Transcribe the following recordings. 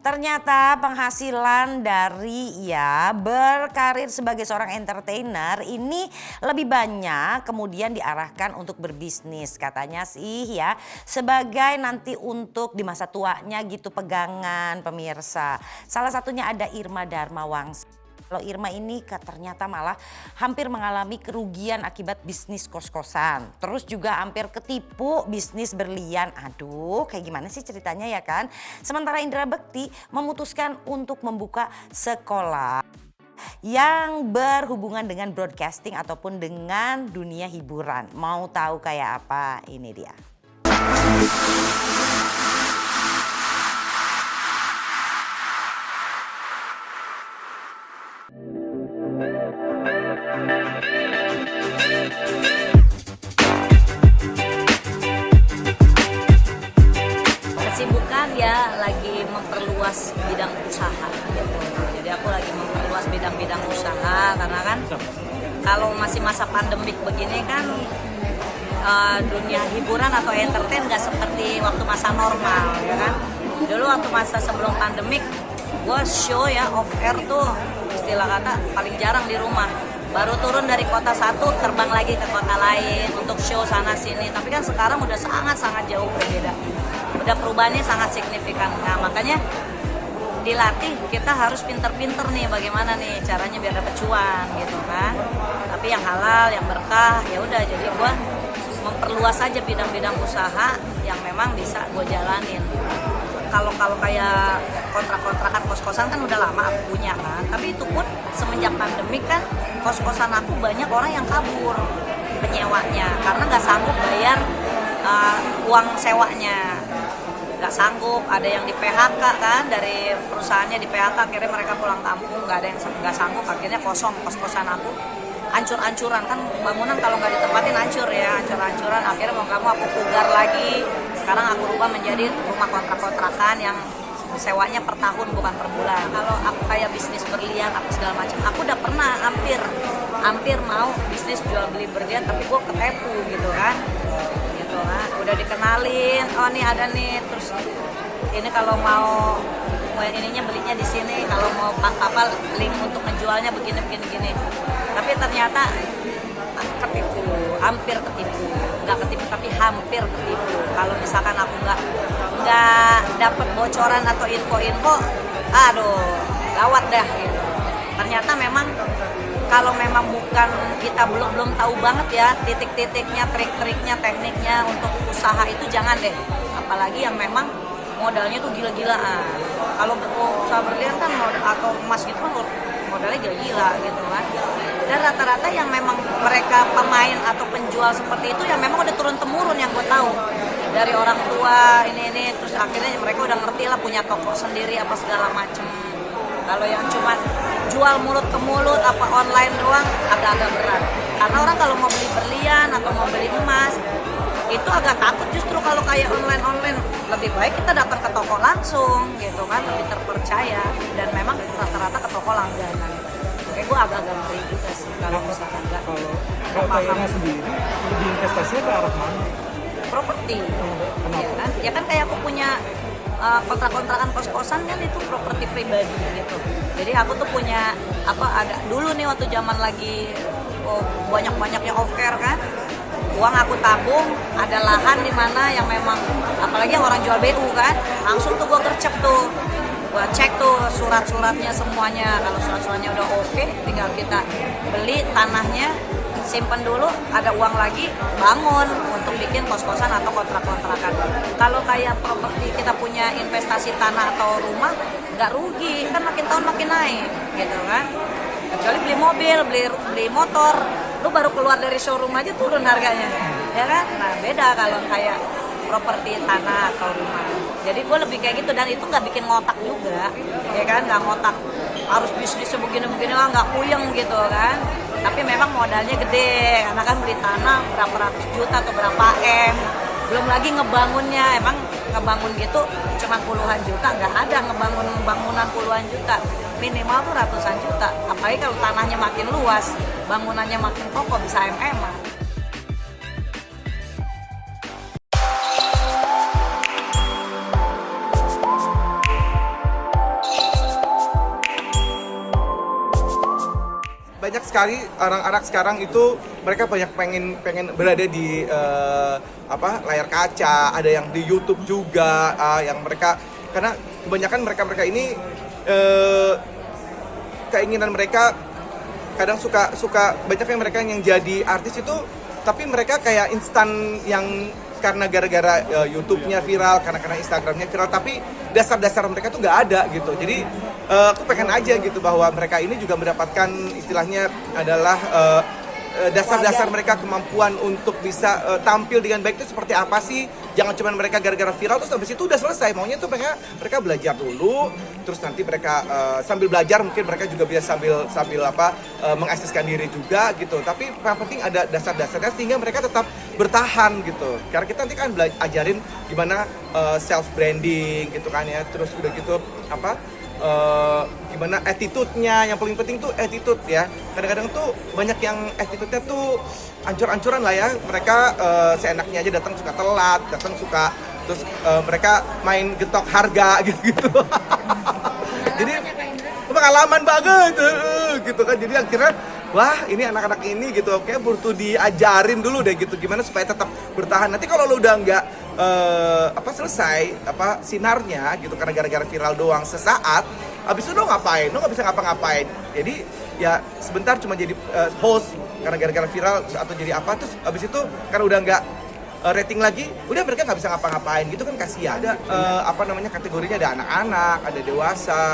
Ternyata penghasilan dari berkarir sebagai seorang entertainer ini lebih banyak kemudian diarahkan untuk berbisnis. Katanya sih sebagai nanti untuk di masa tuanya gitu pegangan pemirsa. Salah satunya ada Irma Darmawangsa. Kalau Irma ini ternyata malah hampir mengalami kerugian akibat bisnis kos-kosan. Terus juga hampir ketipu bisnis berlian. Aduh, kayak gimana sih ceritanya ya kan? Sementara Indra Bekti memutuskan untuk membuka sekolah yang berhubungan dengan broadcasting ataupun dengan dunia hiburan. Mau tahu kayak apa? Ini dia. Kesibukan lagi memperluas bidang usaha gitu. Jadi aku lagi memperluas bidang-bidang usaha karena kan kalau masih masa pandemik begini kan dunia hiburan atau entertain nggak seperti waktu masa normal ya kan. Dulu waktu masa sebelum pandemik gue show off air tuh istilah kata paling jarang di rumah. Baru turun dari kota satu terbang lagi ke kota lain untuk show sana sini. Tapi kan sekarang udah sangat-sangat jauh berbeda. Udah perubahannya sangat signifikan. Nah makanya dilatih kita harus pinter-pinter nih bagaimana nih caranya biar dapet cuan gitu kan. Tapi yang halal, yang berkah ya udah jadi gue memperluas aja bidang-bidang usaha yang memang bisa gue jalanin. Kalau kayak kontrak-kontrakan kos-kosan kan udah lama aku punya kan. Tapi itu pun semenjak pandemi kan kos-kosan aku banyak orang yang kabur penyewanya karena nggak sanggup bayar uang sewanya. Nggak sanggup, ada yang di PHK kan dari perusahaannya di PHK akhirnya mereka pulang kampung, nggak ada yang nggak sanggup akhirnya kosong kos-kosan aku hancur-hancuran kan bangunan kalau nggak ditempatin hancur hancur-hancuran akhirnya mau kamu aku pugar lagi sekarang aku rubah menjadi rumah kontrak-kontrakan yang sewanya per tahun bukan per bulan. Kalau aku kayak bisnis berlian apa segala macam aku udah pernah hampir mau bisnis jual beli berlian tapi gue ketepu gitu kan. Udah dikenalin, oh nih ada nih, terus ini kalau mau ininya belinya di sini, kalau mau apa link untuk menjualnya begini. Tapi ternyata ketipu, hampir ketipu, nggak ketipu tapi hampir ketipu. Kalau misalkan aku nggak dapet bocoran atau info, aduh, gawat dah gitu. Ternyata memang kalau memang bukan kita belum tahu banget titik-titiknya, trik-triknya, tekniknya untuk usaha itu jangan deh. Apalagi yang memang modalnya tuh gila-gilaan. Kalau usaha berlian kan atau emas gitu kan modalnya gila-gila gitu kan. Dan rata-rata yang memang mereka pemain atau penjual seperti itu yang memang udah turun-temurun yang gue tahu. Dari orang tua ini terus akhirnya mereka udah ngerti lah punya toko sendiri apa segala macem. Kalau yang cuma jual mulut ke mulut apa online doang agak-agak berat. Karena orang kalau mau beli berlian atau mau beli emas itu agak takut justru kalau kayak online lebih baik kita datang ke toko langsung gitu kan lebih terpercaya dan memang rata-rata ke toko langganan. Kayak gue agak-agak ngeri juga sih kalau misalkan enggak. Kalau Irma sendiri lebih investasinya ke arah mana? Properti. Ya kan kayak aku punya kontrak-kontrakan kos-kosan kan itu properti pribadi gitu. Jadi aku tuh punya ada dulu nih waktu zaman lagi banyak-banyaknya off air kan. Uang aku tabung, ada lahan di mana yang memang apalagi yang orang jual BU kan. Langsung tuh gua gercep tuh. Gua cek tuh surat-suratnya semuanya. Kalau surat-suratnya udah oke, tinggal kita beli tanahnya, simpen dulu, ada uang lagi, bangun untuk bikin kos-kosan atau kontrak-kontrakan. Kalau kayak properti kita punya investasi tanah atau rumah, nggak rugi, kan makin tahun makin naik, gitu kan. Kecuali beli mobil, beli motor, lu baru keluar dari showroom aja turun harganya, ya kan. Nah beda kalau kayak properti tanah atau rumah. Jadi gue lebih kayak gitu dan itu nggak bikin ngotak juga, ya kan, nggak ngotak harus bisnisnya begini-begini lah, nggak puyeng gitu kan. Tapi memang modalnya gede, karena kan beli tanah berapa ratus juta atau berapa M. Belum lagi ngebangunnya, emang ngebangun gitu cuma puluhan juta, nggak ada ngebangun bangunan puluhan juta. Minimal tuh ratusan juta. Apalagi kalau tanahnya makin luas, bangunannya makin kokoh bisa MM-an. sekali anak-anak sekarang itu mereka banyak pengen berada di layar kaca, ada yang di YouTube juga, yang mereka karena kebanyakan mereka ini keinginan mereka kadang suka banyak yang mereka yang jadi artis itu, tapi mereka kayak instan yang karena gara-gara YouTube-nya viral, karena Instagram-nya viral, tapi dasar-dasar mereka tuh nggak ada gitu. Jadi aku pengen aja gitu bahwa mereka ini juga mendapatkan istilahnya adalah dasar-dasar mereka, kemampuan untuk bisa tampil dengan baik itu seperti apa sih. Jangan cuma mereka gara-gara viral terus habis itu udah selesai. Maunya tuh mereka belajar dulu, terus nanti mereka sambil belajar mungkin mereka juga bisa sambil mengakseskan diri juga gitu. Tapi yang penting ada dasar-dasarnya sehingga mereka tetap bertahan gitu. Karena kita nanti kan ajarin gimana self branding gitu kan ya. Terus udah gitu gimana attitude-nya, yang paling penting tuh attitude ya. Kadang-kadang tuh banyak yang attitude-nya tuh ancur-ancuran lah ya. Mereka seenaknya aja datang suka telat, terus mereka main getok harga gitu-gitu. Jadi pengalaman banget gitu kan. Jadi akhirnya wah ini anak-anak ini gitu kayak butuh diajarin dulu deh gitu gimana supaya tetap bertahan. Nanti kalau lo udah nggak selesai sinarnya gitu karena gara-gara viral doang sesaat, habis itu lo ngapain? Lo nggak bisa ngapa-ngapain. Jadi ya sebentar cuma jadi host karena gara-gara viral atau jadi apa, terus habis itu karena udah nggak rating lagi, udah mereka nggak bisa ngapa-ngapain gitu kan, kasihan. Ada kategorinya, ada anak-anak, ada dewasa,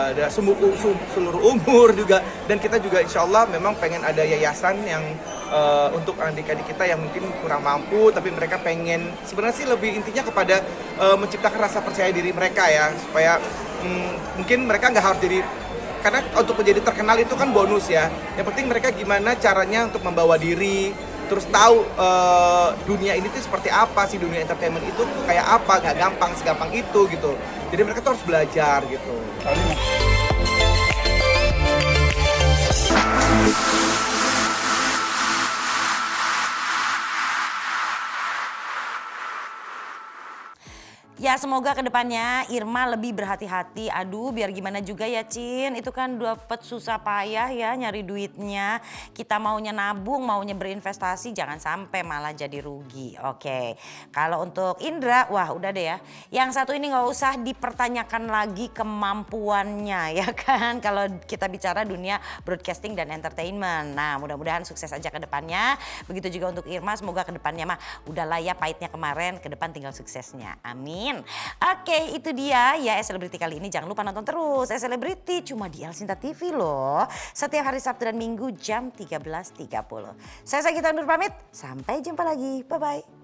ada seluruh umur juga. Dan kita juga insya Allah memang pengen ada yayasan yang untuk adik-adik kita yang mungkin kurang mampu, tapi mereka pengen sebenarnya sih lebih intinya kepada menciptakan rasa percaya diri mereka ya, supaya mungkin mereka nggak harus jadi, karena untuk menjadi terkenal itu kan bonus ya. Yang penting mereka gimana caranya untuk membawa diri, terus tahu dunia ini tuh seperti apa sih, dunia entertainment itu kayak apa, nggak gampang segampang itu gitu. Jadi mereka tuh harus belajar gitu. Ya semoga kedepannya Irma lebih berhati-hati. Aduh biar gimana juga ya Cin, itu kan dapat susah payah ya nyari duitnya. Kita maunya nabung, maunya berinvestasi, jangan sampai malah jadi rugi. Oke, kalau untuk Indra, wah udah deh ya. Yang satu ini nggak usah dipertanyakan lagi kemampuannya ya kan. Kalau kita bicara dunia broadcasting dan entertainment. Nah mudah-mudahan sukses aja ke depannya. Begitu juga untuk Irma, semoga ke depannya mah udahlah ya pahitnya kemarin, ke depan tinggal suksesnya. Amin. Oke, itu dia ya Selebriti kali ini. Jangan lupa nonton terus Selebriti cuma di El Sinta TV loh. Setiap hari Sabtu dan Minggu jam 13.30. Saya Sagita undur pamit. Sampai jumpa lagi. Bye-bye.